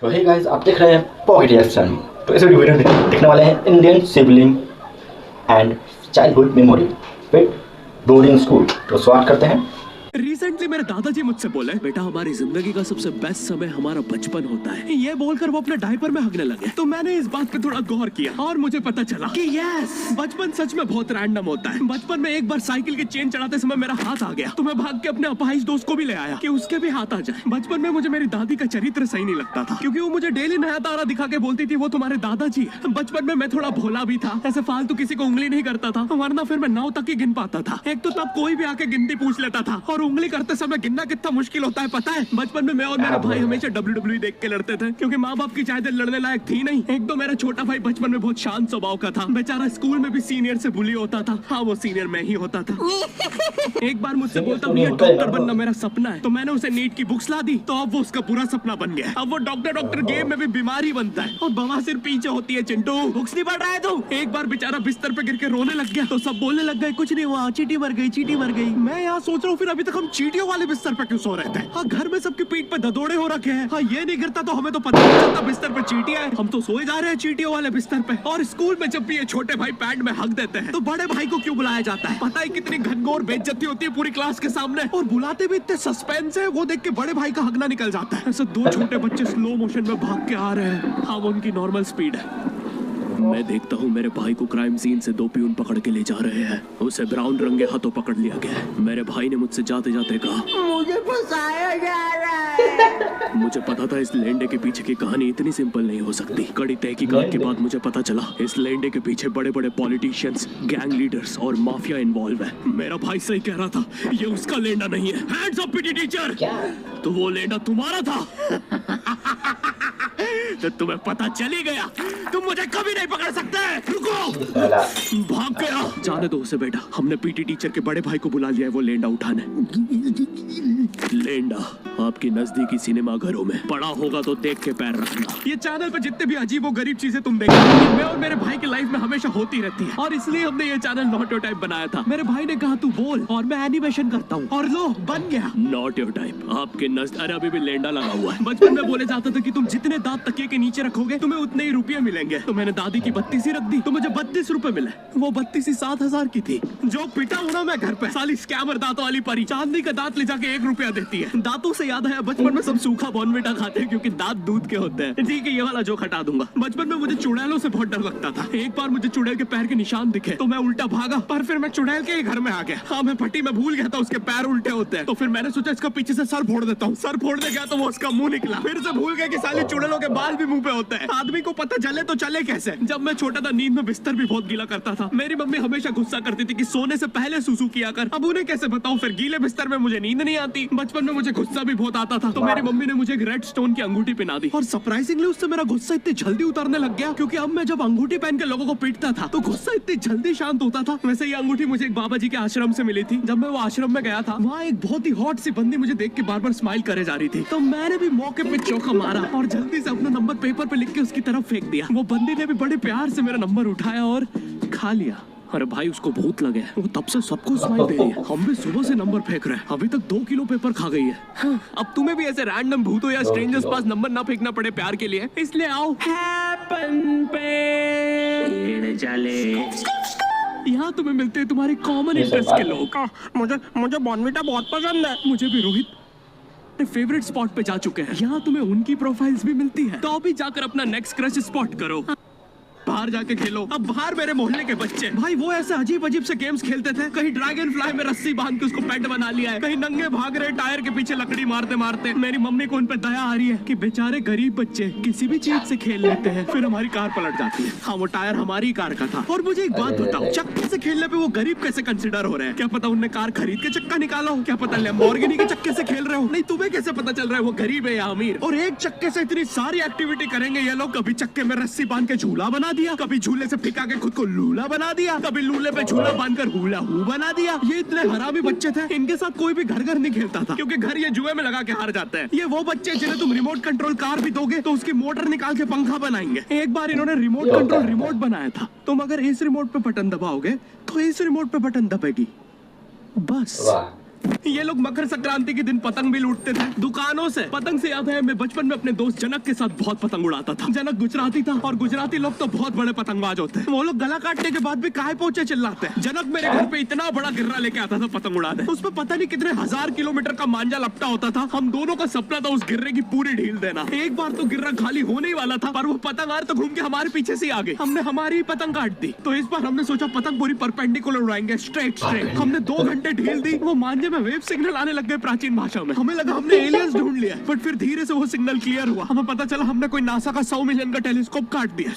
तो hey guys, आप देख रहे हैं पॉकेट रिएक्शन। तो इस वीडियो में देखने वाले हैं Indian sibling and childhood memory with boarding school. तो स्वागत करते हैं। रिसेंटली मेरे दादाजी मुझसे बोले, बेटा हमारी जिंदगी का सबसे बेस्ट समय हमारा बचपन होता है। ये बोलकर वो अपने डायपर में हगने लगे। तो मैंने इस बात पे थोड़ा गौर किया और मुझे पता चला कि यस, बचपन सच में बहुत रैंडम होता है। बचपन में एक बार साइकिल की चेन चढ़ाते समय मेरा हाथ आ गया, तो मैं भाग के अपने अपाहिज दोस्त को भी ले आया कि उसके भी हाथ आ जाए। बचपन में मुझे मेरी दादी का चरित्र सही नहीं लगता था, क्योंकि वो मुझे डेली नया तारा दिखा के बोलती थी वो तुम्हारे दादाजी है। बचपन में मैं थोड़ा भोला भी था, ऐसे फालतू किसी को उंगली नहीं करता था, वरना फिर मैं 9 तक ही गिन पाता था। एक तो तब कोई भी आके गिनती पूछ लेता था, और उंगली करते समय गिनना कितना मुश्किल होता है पता है। बचपन में मैं और मेरा भाई हमेशा WWE देख के लड़ते थे, क्योंकि माँ बाप की चाहते लड़ने लायक थी नहीं। एक तो मेरा छोटा भाई बचपन में बहुत शांत स्वभाव का था, बेचारा स्कूल में भी सीनियर से बुली होता था। हाँ, वो सीनियर मैं ही होता था। एक बार मुझसे बोलता भैया डॉक्टर बनना मेरा सपना है, तो मैंने उसे नीट की बुक्स ला दी, तो अब वो उसका पूरा सपना बन गया। अब वो डॉक्टर गेम में भी बीमारी बनता है, और बवासीर पीछे होती है। चिंटू, बुक्स नहीं पढ़ रहा है तू? एक बार बेचारा बिस्तर पे गिर के रोने लग गया, तो सब बोलने लग गए कुछ नहीं हुआ, चींटी मर गई, चींटी मर गई। मैं यहाँ सोच रहा हूँ फिर अभी तक हम चींटियों वाले बिस्तर पे क्यों सो रहे थे। हाँ, घर में सबकी पीठ पे ददोड़े हो रखे हैं। हाँ, ये नहीं गिरता तो हमें तो पता नहीं चलता बिस्तर पे चींटियां है। हम तो सोए जा रहे हैं चींटियों वाले बिस्तर पे। और स्कूल में जब भी ये छोटे भाई पैड में हक देते हैं, तो बड़े भाई को क्यों बुलाया जाता है? पता है कितनी घनघोर बेइज्जती होती है पूरी क्लास के सामने, और बुलाते भी इतने सस्पेंस है, वो देख के बड़े भाई का हगना निकल जाता है। ऐसे 2 छोटे बच्चे स्लो मोशन में भाग के आ रहे हैं। हाँ, वो उनकी नॉर्मल स्पीड है। मैं देखता हूँ मेरे भाई को क्राइम सीन से 2 पियून पकड़ के ले जा रहे हैं। उसे ब्राउन रंगे हाथों पकड़ लिया गया है। मेरे भाई ने मुझसे जाते जाते कहा, मुझे फंसाया जा रहा है। मुझे पता था इस लेंडे के पीछे की कहानी इतनी सिंपल नहीं हो सकती। कड़ी तहकीकात के बाद मुझे पता चला इस लेंडे के पीछे बड़े बड़े पॉलिटिशियंस, गैंग लीडर्स और माफिया इन्वॉल्व है। मेरा भाई सही कह रहा था, ये उसका लेंडा नहीं है। Hands up PT teacher. तो वो लेंडा तुम्हारा था। तो तुम्हें पता चली गया, तुम मुझे कभी नहीं पकड़ सकते। रुको, भाग गया। जाने दो उसे बेटा, हमने पीटी टीचर के बड़े भाई को बुला लिया है वो लेंडा उठाने। लेंडा आपकी नजदीकी सिनेमा घरों में पड़ा होगा तो देख के पैर रखना। ये चैनल पर जितने भी अजीब व गरीब चीजें तुम देखोगे, मैं और मेरे भाई की लाइफ में हमेशा होती रहती है, और इसलिए हमने ये चैनल नॉट योर टाइप बनाया था। मेरे भाई ने कहा तू बोल, और मैं एनिमेशन करता हूँ, और लो बन गया नॉट योर टाइप। आपके अरे अभी भी लेंडा लगा हुआ है। बचपन में बोले जाता था कि तुम जितने दांत तकिए के नीचे रखोगे तुम्हें उतने ही रुपये मिलेंगे। तो मैंने दादी की 32 रख दी, तो मुझे 32 रुपए मिले। वो 32 7,000 की थी। जो पिटा हूँ ना मैं घर पे, साली स्कैमर दांतों वाली परी चांदी का दांत ले जाके 1 रुपया देती है। दांतों से याद है, बचपन में सब सूखा बॉर्नविटा खाते हैं क्योंकि दांत दूध के होते हैं। ठीक है, ये वाला जोक हटा दूंगा। बचपन में मुझे चुड़ैलों से बहुत डर लगता था। एक बार मुझे चुड़ैल के पैर के निशान दिखे, तो मैं उल्टा भागा, पर फिर मैं चुड़ैल के ही घर में आ गया। हाँ, मैं पट्टी में भूल गया था उसके पैर उल्टे होते हैं, तो फिर मैंने सोचा इसका पीछे से सर फोड़ देता हूँ। सर फोड़ने गया तो वो उसका मुंह निकला। फिर से भूल गया कि साली चुड़ैलों के बाल भी मुंह पे होते हैं। आदमी को पता चले तो चले कैसे। जब मैं छोटा था, नींद में बिस्तर भी बहुत गीला करता था। मेरी मम्मी हमेशा गुस्सा करती थी कि सोने से पहले सुसु किया कर। अब उन्हें कैसे बताऊं, फिर गीले बिस्तर में मुझे नींद नहीं आती। बचपन में मुझे गुस्सा भी बहुत आता था, तो मेरी मम्मी ने मुझे एक रेड स्टोन की अंगूठी पहना दी, और सरप्राइजिंगली उससे मेरा गुस्सा इतनी जल्दी उतरने लग गया, क्योंकि अब मैं जब अंगूठी पहन के लोगों को पीटता था तो गुस्सा इतनी जल्दी शांत होता था। वैसे ये अंगूठी मुझे एक बाबा जी के आश्रम से मिली थी। जब मैं वो आश्रम में गया था, वहाँ एक बहुत ही हॉट सी बंदी मुझे देख के बार बार स्माइल करे जा रही थी, तो मैंने भी मौके पे चौका मारा और जल्दी से अपना नंबर पेपर पे लिख के उसकी तरफ फेंक दिया। वो बंदी ने भी बड़े प्यार से मेरा नंबर उठाया और खा लिया। अरे भाई, उसको भूत लगे, वो तब से सबको स्माइल दे रही है। हम भी सुबह से नंबर फेंक रहे हैं, अभी तक 2 किलो पेपर खा गई है। हाँ, अब तुम्हें भी ऐसे रैंडम भूतों या स्ट्रेंजर्स पास नंबर ना फेंकना पड़े प्यार के लिए, इसलिए आओ हैपन पे चले। यहाँ तुम्हें मिलते हैं तुम्हारे कॉमन इंटरेस्ट के लोग। मुझे बॉर्नविटा बहुत पसंद है। मुझे भी रोहित फेवरेट स्पॉट पे जा चुके हैं। यहाँ तुम्हें उनकी प्रोफाइल्स भी मिलती है, तो अभी जाकर अपना नेक्स्ट क्रश स्पॉट करो। बाहर जाके खेलो। अब बाहर मेरे मोहल्ले के बच्चे भाई वो ऐसे अजीब अजीब से गेम्स खेलते थे। कहीं ड्रैगन फ्लाई में रस्सी बांध के उसको पेट बना लिया है, कहीं नंगे भाग रहे टायर के पीछे लकड़ी मारते मारते। मेरी मम्मी को उन पे दया आ रही है कि बेचारे गरीब बच्चे किसी भी चीज से खेल लेते हैं, फिर हमारी कार पलट जाती है। हाँ, वो टायर हमारी कार का था। और मुझे एक बात बताओ, चक्के से खेलने पे वो गरीब कैसे कंसिडर हो रहे हैं? क्या पता उनने कार खरीद के चक्का निकाला हो, क्या पता लैम्बोर्गिनी के चक्के से खेल रहे हो। नहीं, तुम्हें कैसे पता चल रहा है वो गरीब है या अमीर? और एक चक्के से इतनी सारी एक्टिविटी करेंगे ये लोग। कभी चक्के में रस्सी बांध के झूला बना दिया, कभी झूले से फिका के खुद को लूला बना दिया, कभी लूले पे झूला बांधकर हुला हू बना दिया। ये इतने हरामी बच्चे थे, इनके साथ कोई भी घर घर नहीं खेलता था, क्योंकि घर ये जुए में लगा के हार जाते हैं। ये वो बच्चे जिन्हें तुम रिमोट कंट्रोल कार भी दोगे तो उसकी मोटर निकाल के पंखा बनाएंगे। एक बार इन्होंने रिमोट कंट्रोल रिमोट बनाया था, तुम अगर इस रिमोट पे बटन दबाओगे तो इस रिमोट पे बटन दबेगी, बस। ये लोग मकर संक्रांति के दिन पतंग भी लूटते थे दुकानों से। पतंग से याद है मैं बचपन में अपने दोस्त जनक के साथ बहुत पतंग उड़ाता था। जनक गुजराती था और गुजराती लोग तो बहुत बड़े पतंगबाज होते हैं। वो लोग गला काटने के बाद भी काहे पहुंचे चिल्लाते हैं। जनक मेरे घर पे इतना बड़ा गिर्रा लेके आता था पतंग उड़ाने। उसमें पता नहीं कितने 1000 किलोमीटर का मांझा लपटा होता था। हम दोनों का सपना था उस गिर्रे की पूरी ढील देना। एक बार तो गिर्रा खाली होने ही वाला था, पर वो पतंगार तो घूम के हमारे पीछे से आ गए। हमने हमारी पतंग काट दी। तो इस बार हमने सोचा पतंग पूरी परपेंडिकुलर उड़ाएंगे, स्ट्रेट। हमने 2 घंटे ढील दी। वो मांझे में वेव सिग्नल आने लग गए प्राचीन भाषा में। हमें लगा हमने एलियंस ढूंढ लिया, बट फिर धीरे से वो सिग्नल क्लियर हुआ। हमें पता चला हमने कोई नासा का 100 मिलियन का टेलीस्कोप काट दिया।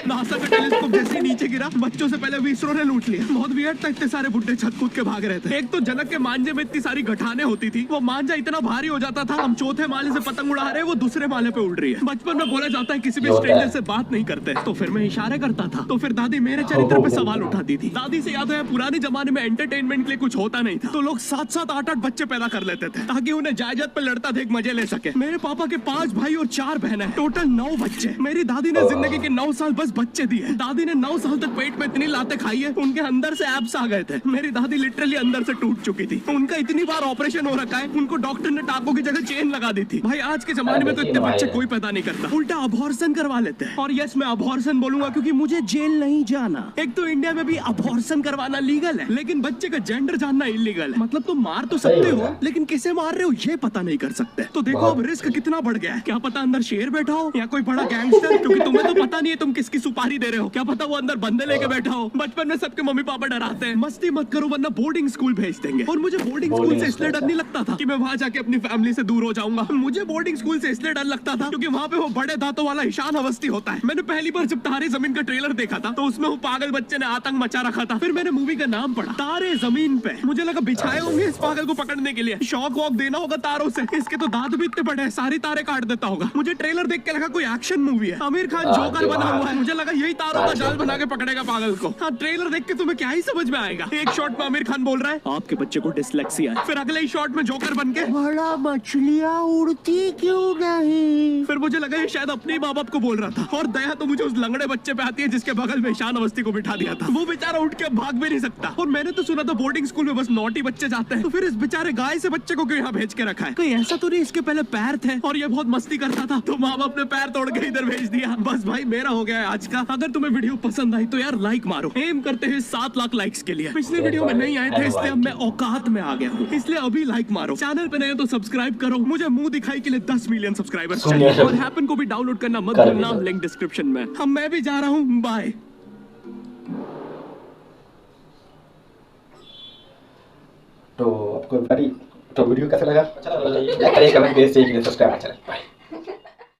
नासा का टेलीस्कोप जैसे नीचे गिरा, बच्चों से पहले इसरो ने लूट लिया। बहुत वियर्ड था, इतने सारे बुड्ढे छत कूद के भाग रहे थे। एक तो जनक के मांझे में इतनी सारी गठाने होती थी, वो मांझा इतना भारी हो जाता था। हम चौथे माले से पतंग उड़ा रहे, वो दूसरे माले पे उड़ रही है। बचपन में बोला जाता है किसी भी स्ट्रेंजर से बात नहीं करते, तो फिर मैं इशारे करता था। तो फिर दादी मेरे चरित्र पे सवाल उठाती थी। दादी से याद है पुराने जमाने में एंटरटेनमेंट के लिए कुछ होता नहीं था, तो लोग 7-7, 8-8 बच्चे पैदा कर लेते थे ताकि उन्हें जायदाद पे लड़ता देख मजे ले सके। मेरे पापा के 5 भाई और 4 बहनें, टोटल 9 बच्चे। मेरी दादी ने जिंदगी के 9 साल बस बच्चे दिए। दादी ने 9 साल तक पेट में इतनी लातें खाई है, उनके अंदर से एब्स आ गए थे। मेरी दादी लिटरली अंदर से टूट चुकी थी। उनका इतनी बार ऑपरेशन हो रखा है, उनको डॉक्टर ने टाकों की जगह चेन लगा दी थी। भाई आज के जमाने में तो इतने बच्चे कोई पैदा नहीं करता, उल्टा अबॉर्शन करवा लेते हैं। और यस, मैं अबॉर्शन बोलूंगा क्योंकि मुझे जेल नहीं जाना। एक तो इंडिया में भी अबॉर्शन करवाना लीगल है, लेकिन बच्चे का जेंडर जानना इलीगल है। मतलब तुम मार तो सकते हो, लेकिन किसे मार रहे हो ये पता नहीं कर सकते। तो देखो अब रिस्क कितना बढ़ गया है। क्या पता अंदर शेर बैठा हो या कोई बड़ा गैंगस्टर, क्योंकि तुम्हें तो पता नहीं है तुम किसकी सुपारी दे रहे हो। क्या पता वो अंदर बंदे लेके बैठा हो। बचपन में सबके मम्मी पापा डराते हैं, मस्ती मत करो वरना बोर्डिंग स्कूल भेज देंगे। और मुझे बोर्डिंग स्कूल से इसलिए डर नहीं लगता था कि मैं वहां जाके अपनी फैमिली से दूर हो जाऊंगा। मुझे बोर्डिंग स्कूल से इसलिए डर लगता था क्योंकि वहां पे वो बड़े दांतों वाला ईशान अवस्थी होता है। मैंने पहली बार जब तारे जमीन का ट्रेलर देखा था, तो उसमें वो पागल बच्चे ने आतंक मचा रखा था। फिर मैंने मूवी का नाम पढ़ा, तारे जमीन पे। मुझे लगा बिछाए होंगे इस पागल को पकड़ने के लिए, शॉक वॉक देना होगा तारों से। इसके तो दांत भी इतने बड़े हैं, सारी तारे काट देता होगा। मुझे ट्रेलर देख के लगा कोई एक्शन मूवी है, आमिर खान जोकर बना हुआ है। मुझे लगा यही तारों का जाल बना के पकड़ेगा पागल को। हाँ, ट्रेलर देख के तुम्हें क्या ही समझ में आएगा। एक शॉट में आमिर खान बोल रहा है आपके बच्चे को डिसलेक्सिया है, फिर अगले ही शॉट में जोकर बन के बड़ा मछलियाँ उड़ती क्यों नहीं। फिर मुझे लगा ये शायद अपने माँ बाप को बोल रहा था। और दया तो मुझे उस लंगड़े बच्चे पे आती है जिसके बगल में ईशान अवस्थी को बिठा दिया था। वो बेचारा उठ के भाग भी नहीं सकता। और मैंने तो सुना था बोर्डिंग स्कूल में बस नॉटी बच्चे जाते हैं, तो फिर इस बेचारे गाय से बच्चे को क्यों यहाँ भेज के रखा है। कोई ऐसा तो नहीं इसके पहले पैर थे और ये बहुत मस्ती करता था, तो माँ बाप ने पैर तोड़ के इधर भेज दिया। बस भाई मेरा हो गया है आज का। अगर तुम्हें वीडियो पसंद आई तो यार लाइक मारो। एम करते हैं 7 लाख लाइक्स के लिए। पिछले वीडियो में नहीं आए थे इसलिए अब मैं औकात में आ गया हूँ, इसलिए अभी लाइक मारो। चैनल पे नए तो सब्सक्राइब करो। मुझे मुंह दिखाई के लिए 10 मिलियन सब्सक्राइबर्स चाहिए। और हैपन को भी डाउनलोड करना मत भूलना, लिंक डिस्क्रिप्शन में। मैं भी जा रहा हूँ, बाय। तो आपको वीडियो कैसा लगा? अच्छा लगा, लाइक करें, कमेंट करें, शेयर करें, सब्सक्राइब करें। बाय।